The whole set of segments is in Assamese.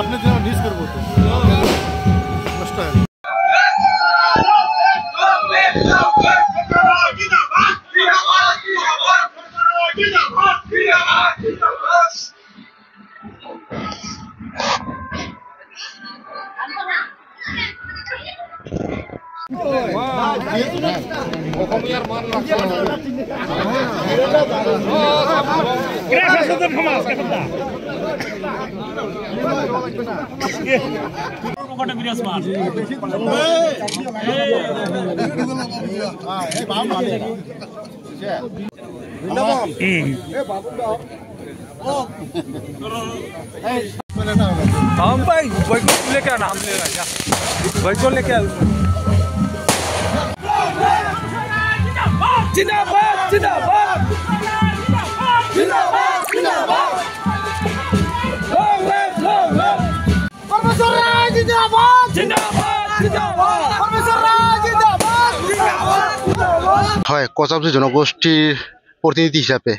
আপনি যেন নিজ করবো তো কষ্ট হয় हम भाई बैकअप लेके आना, हम ले रहा क्या बैकअप लेके आ जिंदाबाद जिंदाबाद जिंदाबाद जिंदाबाद प्रोफेसर राय जिंदाबाद जिंदाबाद जिंदाबाद प्रोफेसर राय जिंदाबाद जिंदाबाद হয় কচাবজী জনগোষ্ঠীৰ প্ৰতিনিধি হিচাপে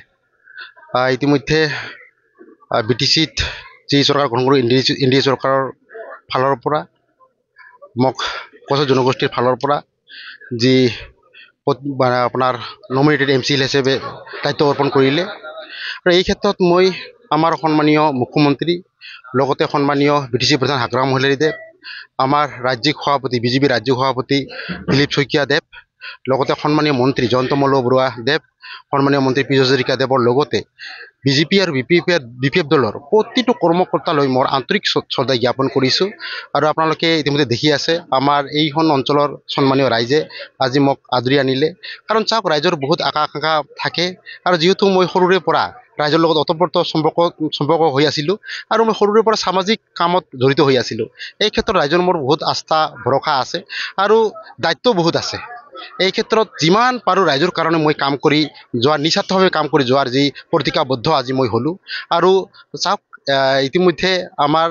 ইতিমধ্যে বিটিচিত যি চৰকাৰ গ্ৰহণ কৰি এনডিএ চৰকাৰৰ ফালৰ পৰা মোক কচাব জনগোষ্ঠীৰ ফালৰ পৰা যি আপোনাৰ নমিনেটেড এমচিএল হিচাপে দায়িত্ব অৰ্পণ কৰিলে আৰু এই ক্ষেত্ৰত মই আমাৰ সন্মানীয় মুখ্যমন্ত্ৰী লগতে সন্মানীয় বিটিচি প্ৰধান হাগ্ৰাম মহিলাৰীদেৱ আমাৰ ৰাজ্যিক সভাপতি বিজেপি ৰাজ্যিক সভাপতি দিলীপ শইকীয়া দেৱ লগতে সন্মানীয় মন্ত্ৰী জয়ন্ত মল্ল বৰুৱা দেৱ সন্মানীয় মন্ত্ৰী পীযুষ হাজৰিকা দেৱৰ লগতে বিজেপি আৰু বিপিএফ দলৰ প্ৰতিটো কৰ্মকৰ্তালৈ মোৰ আন্তৰিক শ্ৰদ্ধা জ্ঞাপন কৰিছোঁ আৰু আপোনালোকে ইতিমধ্যে দেখি আছে আমাৰ এইখন অঞ্চলৰ সন্মানীয় ৰাইজে আজি মোক আদৰি আনিলে কাৰণ চাওক ৰাইজৰ বহুত আকাংক্ষা থাকে আৰু যিহেতু মই সৰুৰে পৰা ৰাইজৰ লগত অতঃপৰত সম্পৰ্ক হৈ আছিলোঁ আৰু মই সৰুৰে পৰা সামাজিক কামত জড়িত হৈ আছিলোঁ এই ক্ষেত্ৰত ৰাইজৰ মোৰ বহুত আস্থা ভৰসা আছে আৰু দায়িত্ব বহুত আছে এই ক্ষেত্ৰত যিমান পাৰোঁ ৰাইজৰ কাৰণে মই কাম কৰি যোৱাৰ নিস্বাৰ্থভাৱে কাম কৰি যোৱাৰ যি প্ৰতিজ্ঞাবদ্ধ আজি মই হ'লোঁ আৰু চাওক ইতিমধ্যে আমাৰ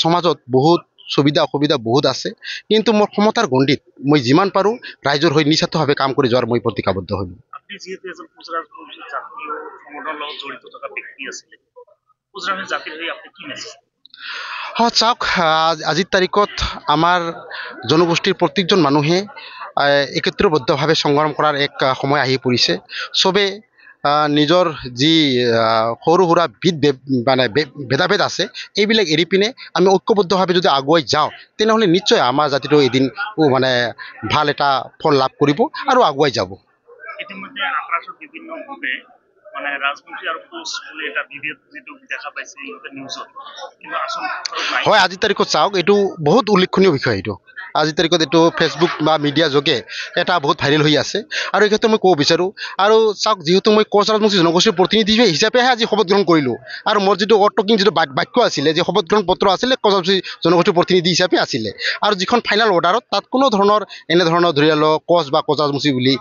সমাজত বহুত সুবিধা অসুবিধা বহুত আছে কিন্তু মোৰ ক্ষমতাৰ গণ্ডিত মই যিমান পাৰোঁ ৰাইজৰ হৈ নিস্বাৰ্থভাৱে কাম কৰি যোৱাৰ মই প্ৰতিজ্ঞাবদ্ধ হ'লোঁ আপনি যেহেতু এজন কোচৰাজবংশী জাতীয় সংগঠনৰ লগত জড়িত থকা ব্যক্তি আছিলে কোচৰাজবংশী জাতিৰ হৈ আপনি কি মেছেজ চাওক আজিৰ তাৰিখত আমাৰ জনগোষ্ঠীৰ প্ৰত্যেকজন মানুহে একত্ৰিতবদ্ধভাৱে সংগ্ৰাম কৰাৰ এক সময় আহি পৰিছে চবে নিজৰ যি সৰু সুৰা মানে ভেদাভেদ আছে এইবিলাক এৰি পিনে আমি ঐক্যবদ্ধভাৱে যদি আগুৱাই যাওঁ তেনেহ'লে নিশ্চয় আমাৰ জাতিটো এদিন মানে ভাল এটা ফল লাভ কৰিব আৰু আগুৱাই যাব ইতিমধ্যে আক্ৰাসত বিভিন্ন গ্ৰুপে মানে ৰাজবংশী আৰু কোচ বুলি এটা বিভেদ যিটো দেখা পাইছে ইহঁতে নিউজত কিন্তু আচল হয় আজিৰ তাৰিখত চাওক এইটো বহুত উল্লেখনীয় বিষয় এইটো আজিৰ তাৰিখত এইটো ফেচবুক বা মিডিয়া যোগে এটা বহুত ভাইৰেল হৈ আছে আৰু এই ক্ষেত্ৰত মই ক'ব বিচাৰোঁ আৰু চাওক যিহেতু মই কোচ ৰাজবংশী জনগোষ্ঠীৰ প্ৰতিনিধি হিচাপেহে আজি শপত গ্ৰহণ কৰিলোঁ আৰু মোৰ যিটো অটকিং যিটো বাক্য আছিলে যে শপত গ্ৰহণ পত্ৰ আছিলে কোচ ৰাজবংশী জনগোষ্ঠীৰ প্ৰতিনিধি হিচাপে আছিলে আৰু যিখন ফাইনেল অৰ্ডাৰত তাত কোনো ধৰণৰ এনেধৰণৰ ধৰি লওক কোচ বা কোচ ৰাজবংশী বুলি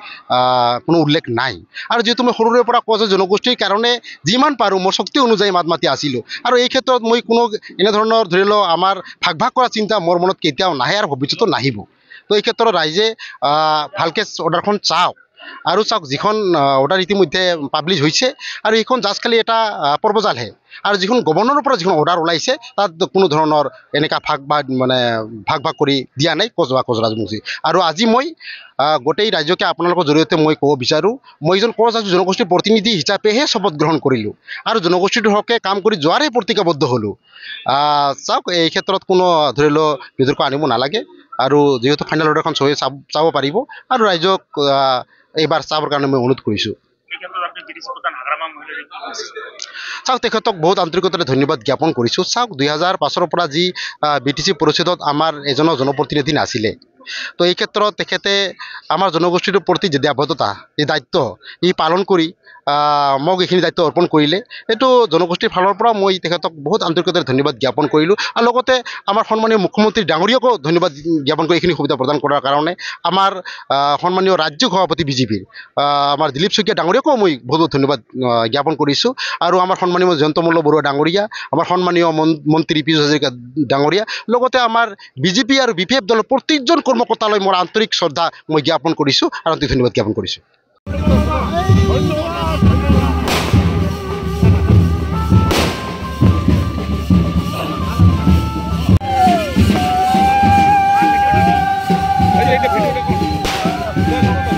কোনো উল্লেখ নাই আৰু যিহেতু মই সৰুৰে পৰা কোচ জনগোষ্ঠীৰ কাৰণে যিমান পাৰোঁ মোৰ শক্তি অনুযায়ী মাত মাতি আছিলোঁ আৰু এই ক্ষেত্ৰত মই কোনো এনেধৰণৰ ধৰি লওক আমাৰ ভাগ কৰা চিন্তা মোৰ মনত কেতিয়াও নাহে আৰু ভৱিষ্যতে নাহিব তো এই ক্ষেত্ৰত ৰাইজে ভালকৈ অৰ্ডাৰখন চাওক আৰু চাওক যিখন অৰ্ডাৰ ইতিমধ্যে পাব্লিছ হৈছে আৰু এইখন জাষ্ট খালি এটা পৰ্বজালহে আৰু যিখন গভৰ্ণৰৰ পৰা যিখন অৰ্ডাৰ ওলাইছে তাত কোনো ধৰণৰ এনেকুৱা ভাগ কৰি দিয়া নাই কোচ বা কোচ ৰাজবংশী আৰু আজি মই গোটেই ৰাজ্যকে আপোনালোকৰ জৰিয়তে মই ক'ব বিচাৰোঁ মই এজন কোচ জনগোষ্ঠীৰ প্ৰতিনিধি হিচাপেহে শপত গ্ৰহণ কৰিলোঁ আৰু জনগোষ্ঠীটোৰ হকে কাম কৰি যোৱাৰে প্ৰতিজ্ঞাবদ্ধ হ'লোঁ চাওক এই ক্ষেত্ৰত কোনো ধৰি লওক বিতৰ্ক আনিব নালাগে আৰু যেহেতু ফাইনেল অৰ্ডাৰখন চবে চাব পাৰিব আৰু ৰাইজক এইবাৰ চাবৰ কাৰণে মই অনুৰোধ কৰিছোঁ চাওক তেখেতক বহুত আন্তৰিকতাৰে ধন্যবাদ জ্ঞাপন কৰিছোঁ চাওক 2005 পৰা যি বিটিচি পৰিষদত আমাৰ এজনো জনপ্ৰতিনিধি নাছিলে তো এই ক্ষেত্ৰত তেখেতে আমাৰ জনগোষ্ঠীটোৰ প্ৰতি যে দায়বদ্ধতা এই দায়িত্ব ই পালন কৰি মোক এইখিনি দায়িত্ব অৰ্পণ কৰিলে এইটো জনগোষ্ঠীৰ ফালৰ পৰা মই তেখেতক বহুত আন্তৰিকতাৰে ধন্যবাদ জ্ঞাপন কৰিলোঁ আৰু লগতে আমাৰ সন্মানীয় মুখ্যমন্ত্ৰী ডাঙৰীয়াকো ধন্যবাদ জ্ঞাপন কৰি এইখিনি সুবিধা প্ৰদান কৰাৰ কাৰণে আমাৰ সন্মানীয় ৰাজ্যিক সভাপতি বিজেপিৰ আমাৰ দিলীপ শইকীয়া ডাঙৰীয়াকো মই বহুত ধন্যবাদ জ্ঞাপন কৰিছোঁ আৰু আমাৰ সন্মানীয় জয়ন্ত মল্ল বৰুৱা ডাঙৰীয়া আমাৰ সন্মানীয় মন্ত্ৰী পীযুষ হাজৰিকা ডাঙৰীয়া লগতে আমাৰ বিজেপি আৰু বিপিএফ দলৰ প্ৰত্যেকজন কৰ্মকৰ্তালৈ মোৰ আন্তৰিক শ্ৰদ্ধা মই জ্ঞাপন কৰিছোঁ আৰু আন্তৰিক ধন্যবাদ জ্ঞাপন কৰিছোঁ এইটা ভিডিওটা